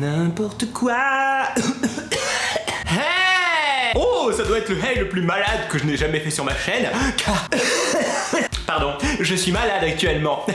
n'importe quoi. Hey! Oh, ça doit être le hey le plus malade que je n'ai jamais fait sur ma chaîne, car... Pardon, je suis malade actuellement.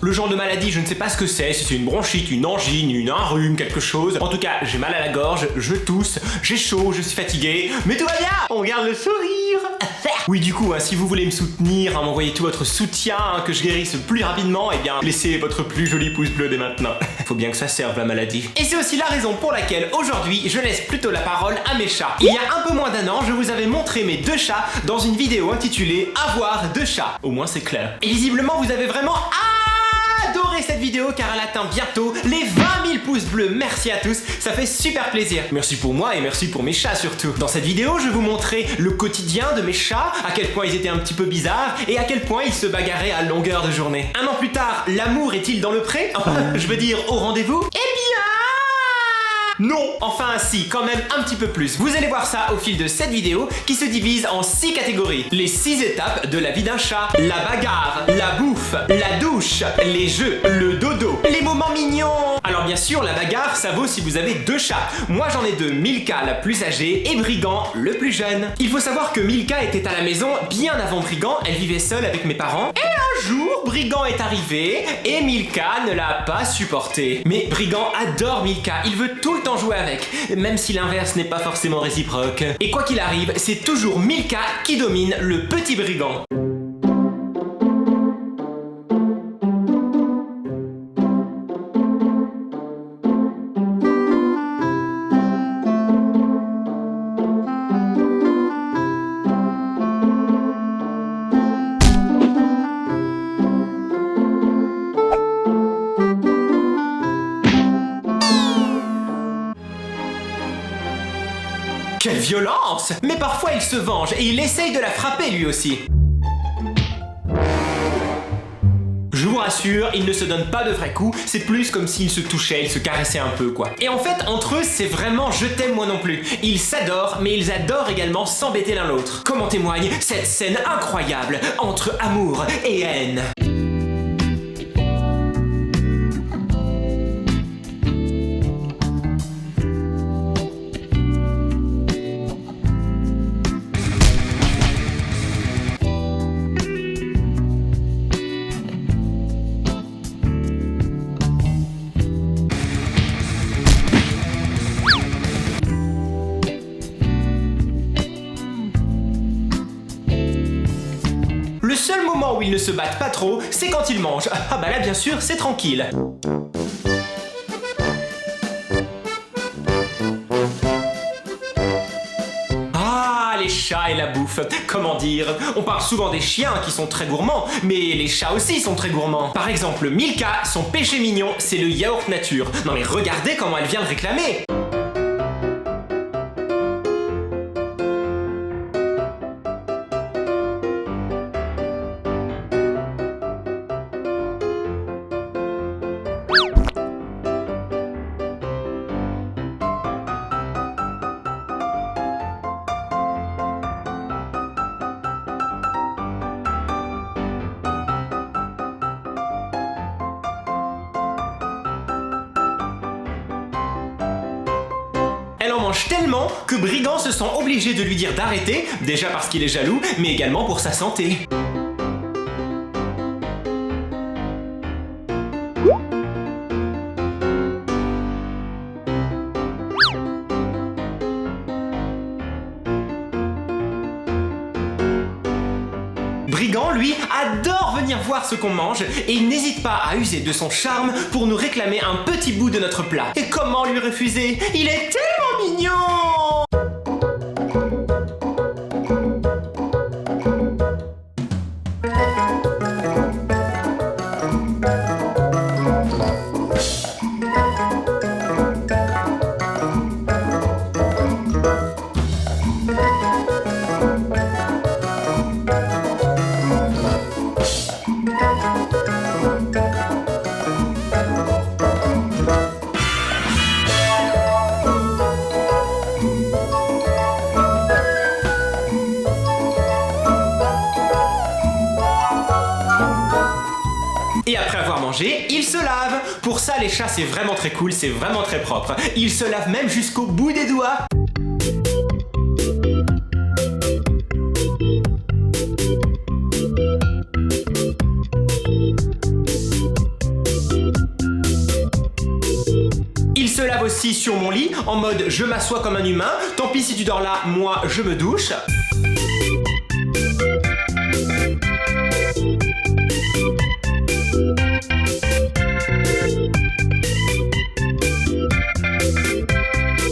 Le genre de maladie, je ne sais pas ce que c'est, si c'est une bronchite, une angine, un rhume, quelque chose. En tout cas, j'ai mal à la gorge, je tousse, j'ai chaud, je suis fatigué, mais tout va bien. On garde le sourire. Oui, du coup, si vous voulez me soutenir, m'envoyer tout votre soutien, que je guérisse plus rapidement, eh bien, laissez votre plus joli pouce bleu dès maintenant. Faut bien que ça serve la maladie. Et c'est aussi la raison pour laquelle aujourd'hui, je laisse plutôt la parole à mes chats. Il y a un peu moins d'un an, je vous avais montré mes 2 chats dans une vidéo intitulée Avoir 2 chats. Au moins c'est clair. Et visiblement, vous avez vraiment adoré cette vidéo car elle atteint bientôt les 20 000 pouces bleus. Merci à tous, ça fait super plaisir. Merci pour moi et merci pour mes chats surtout. Dans cette vidéo, je vous montrais le quotidien de mes chats, à quel point ils étaient un petit peu bizarres et à quel point ils se bagarraient à longueur de journée. Un an plus tard, l'amour est-il dans le pré? Je veux dire, au rendez-vous? Eh bien... non! Enfin si, quand même un petit peu plus. Vous allez voir ça au fil de cette vidéo qui se divise en 6 catégories. Les 6 étapes de la vie d'un chat. La bagarre, la bouffe, la douche, les jeux, le dodo, les moments mignons. Alors bien sûr, la bagarre, ça vaut si vous avez 2 chats. Moi j'en ai 2, Milka la plus âgée et Brigand le plus jeune. Il faut savoir que Milka était à la maison bien avant Brigand, elle vivait seule avec mes parents. Et un jour, Brigand est arrivé et Milka ne l'a pas supporté. Mais Brigand adore Milka, il veut tout le temps jouer avec, même si l'inverse n'est pas forcément réciproque. Et quoi qu'il arrive, c'est toujours Milka qui domine le petit Brigand. Quelle violence! Mais parfois il se venge et il essaye de la frapper lui aussi. Je vous rassure, ils ne se donnent pas de vrais coups, c'est plus comme s'ils se touchaient, ils se caressaient un peu quoi. Et en fait, entre eux, c'est vraiment je t'aime moi non plus. Ils s'adorent, mais ils adorent également s'embêter l'un l'autre. Comme en témoigne cette scène incroyable entre amour et haine. Le seul moment où ils ne se battent pas trop, c'est quand ils mangent. Ah bah là bien sûr, c'est tranquille. Ah, les chats et la bouffe. Comment dire? On parle souvent des chiens qui sont très gourmands, mais les chats aussi sont très gourmands. Par exemple, Milka, son péché mignon, c'est le yaourt nature. Non mais regardez comment elle vient le réclamer. Elle en mange tellement que Brigand se sent obligé de lui dire d'arrêter, déjà parce qu'il est jaloux, mais également pour sa santé. Brigand, lui, adore venir voir ce qu'on mange et il n'hésite pas à user de son charme pour nous réclamer un petit bout de notre plat. Et comment lui refuser? Il est tellement mignon! Et après avoir mangé, il se lave. Pour ça, les chats, c'est vraiment très cool, c'est vraiment très propre. Ils se lavent même jusqu'au bout des doigts. Il se lave aussi sur mon lit, en mode je m'assois comme un humain, tant pis si tu dors là, moi je me douche.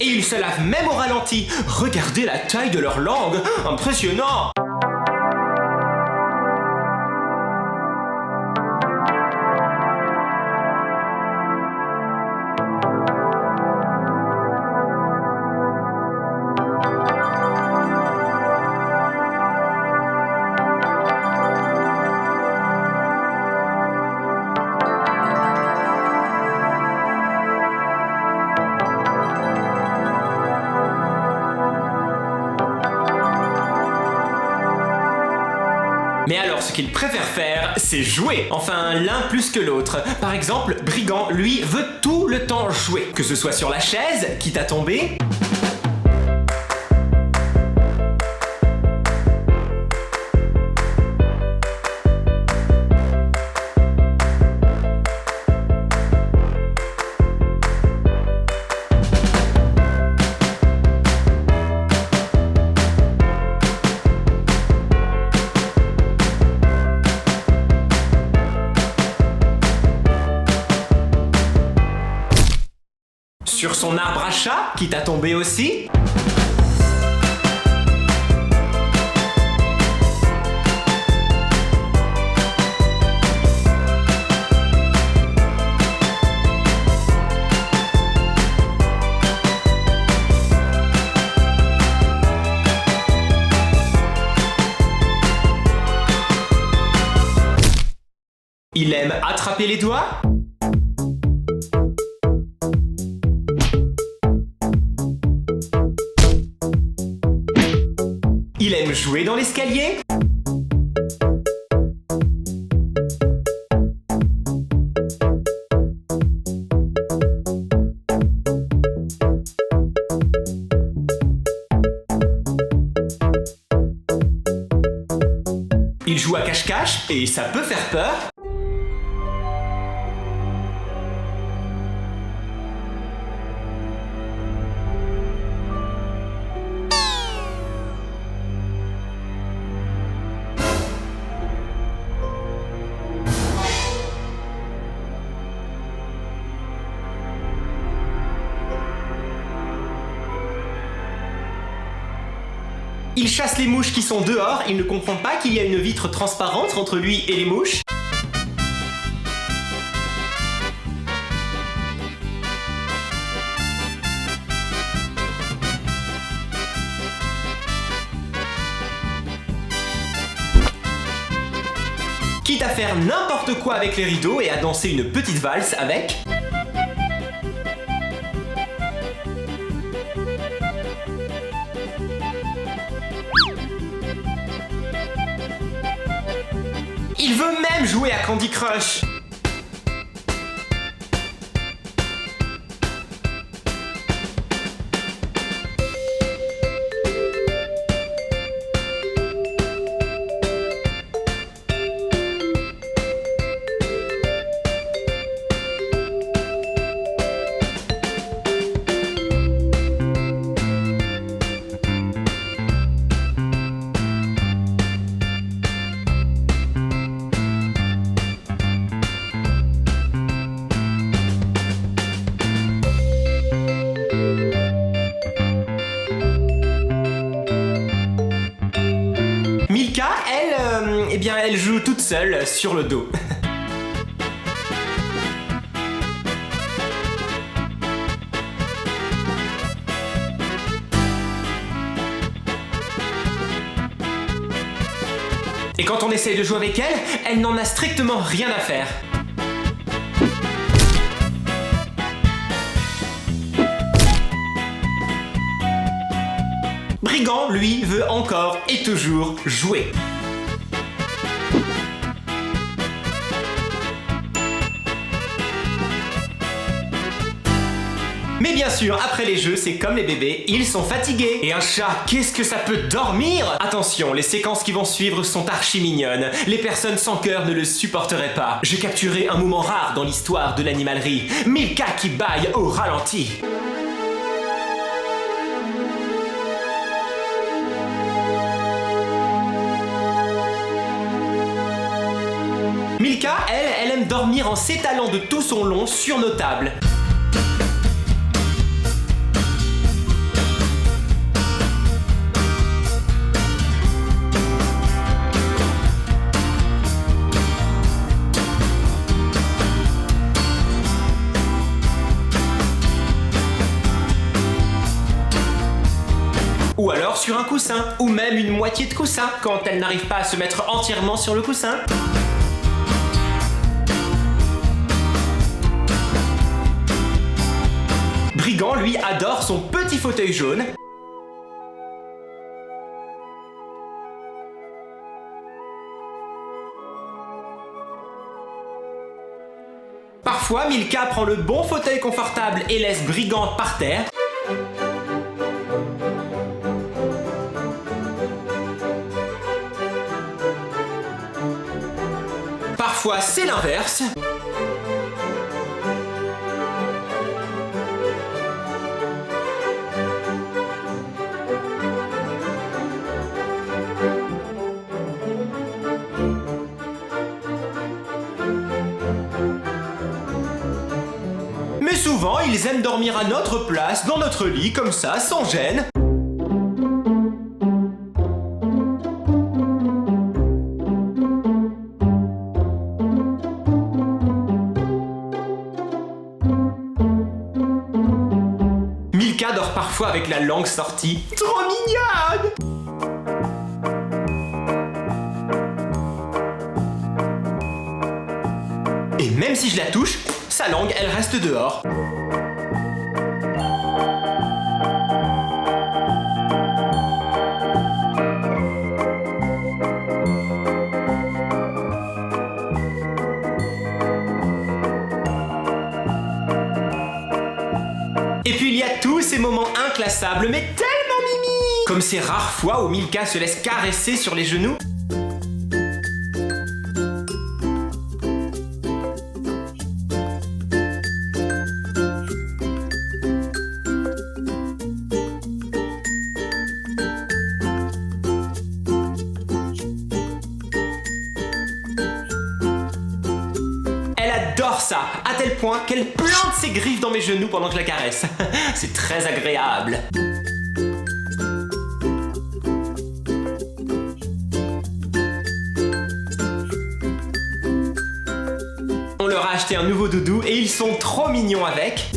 Et ils se lavent même au ralenti. Regardez la taille de leur langue, impressionnant! Mais alors, ce qu'il préfère faire, c'est jouer. Enfin, l'un plus que l'autre. Par exemple, Brigand, lui, veut tout le temps jouer. Que ce soit sur la chaise, quitte à tomber, sur son arbre à chat, quitte à tomber aussi. Il aime attraper les doigts. Il aime jouer dans l'escalier. Il joue à cache-cache et ça peut faire peur. Il chasse les mouches qui sont dehors, il ne comprend pas qu'il y a une vitre transparente entre lui et les mouches. Quitte à faire n'importe quoi avec les rideaux et à danser une petite valse avec. Il veut même jouer à Candy Crush. Milka, elle, elle joue toute seule sur le dos. Et quand on essaye de jouer avec elle, elle n'en a strictement rien à faire. Brigand, lui, veut encore et toujours jouer. Mais bien sûr, après les jeux, c'est comme les bébés, ils sont fatigués. Et un chat, qu'est-ce que ça peut dormir? Attention, les séquences qui vont suivre sont archi mignonnes. Les personnes sans cœur ne le supporteraient pas. J'ai capturé un moment rare dans l'histoire de l'animalerie. Milka qui bâille au ralenti. Milka, elle aime dormir en s'étalant de tout son long sur nos tables. Ou alors sur un coussin, ou même une moitié de coussin, quand elle n'arrive pas à se mettre entièrement sur le coussin. Brigand, lui, adore son petit fauteuil jaune. Parfois, Milka prend le bon fauteuil confortable et laisse Brigand par terre. Parfois, c'est l'inverse. Mais souvent, ils aiment dormir à notre place, dans notre lit, comme ça, sans gêne. Milka dort parfois avec la langue sortie. Trop mignonne! Et même si je la touche, sa langue, elle reste dehors. Et puis il y a tous ces moments inclassables, mais tellement mimi! Comme ces rares fois où Milka se laisse caresser sur les genoux. Elle adore ça, à tel point qu'elle plante ses griffes dans mes genoux pendant que je la caresse. C'est très agréable. On leur a acheté un nouveau doudou et ils sont trop mignons avec.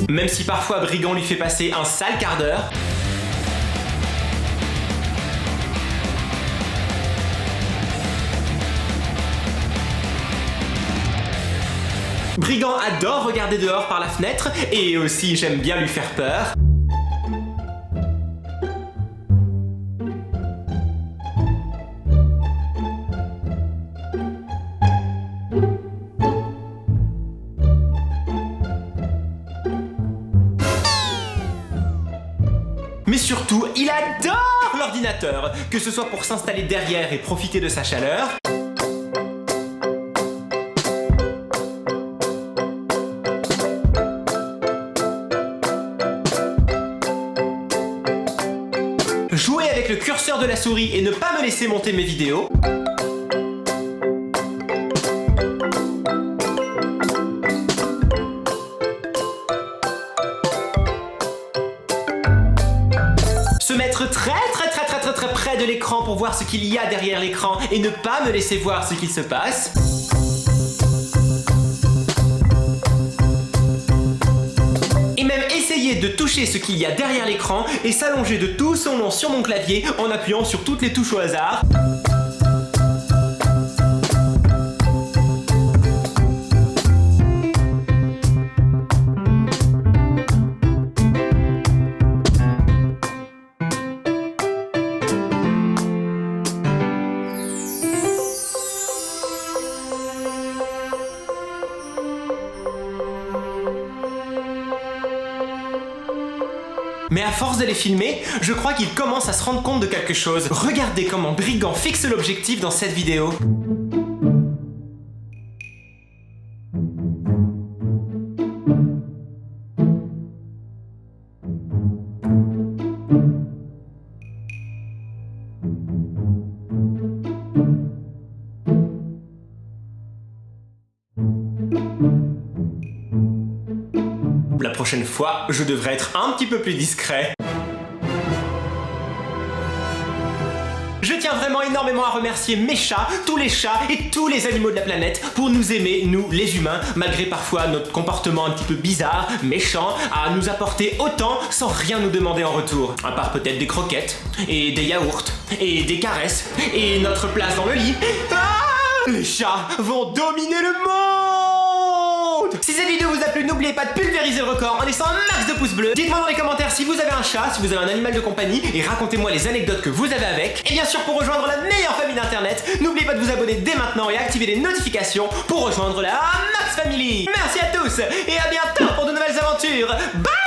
Même si parfois Brigand lui fait passer un sale quart d'heure. Brigand adore regarder dehors par la fenêtre et aussi j'aime bien lui faire peur. Mais surtout, il adore l'ordinateur, que ce soit pour s'installer derrière et profiter de sa chaleur, jouer avec le curseur de la souris et ne pas me laisser monter mes vidéos, se mettre très près de l'écran pour voir ce qu'il y a derrière l'écran et ne pas me laisser voir ce qu'il se passe. Et même essayer de toucher ce qu'il y a derrière l'écran et s'allonger de tout son long sur mon clavier en appuyant sur toutes les touches au hasard. à force de les filmer, je crois qu'il commence à se rendre compte de quelque chose. Regardez comment Brigand fixe l'objectif dans cette vidéo. La prochaine fois, je devrais être un petit peu plus discret. Je tiens vraiment énormément à remercier mes chats, tous les chats et tous les animaux de la planète pour nous aimer, nous les humains, malgré parfois notre comportement un petit peu bizarre, méchant, à nous apporter autant sans rien nous demander en retour. À part peut-être des croquettes, et des yaourts, et des caresses, et notre place dans le lit. Ah, les chats vont dominer le monde! Si cette vidéo vous a plu, n'oubliez pas de pulvériser le record en laissant un max de pouces bleus. Dites-moi dans les commentaires si vous avez un chat, si vous avez un animal de compagnie, et racontez-moi les anecdotes que vous avez avec. Et bien sûr, pour rejoindre la meilleure famille d'internet, n'oubliez pas de vous abonner dès maintenant et activer les notifications pour rejoindre la Max Family. Merci à tous et à bientôt pour de nouvelles aventures. Bye!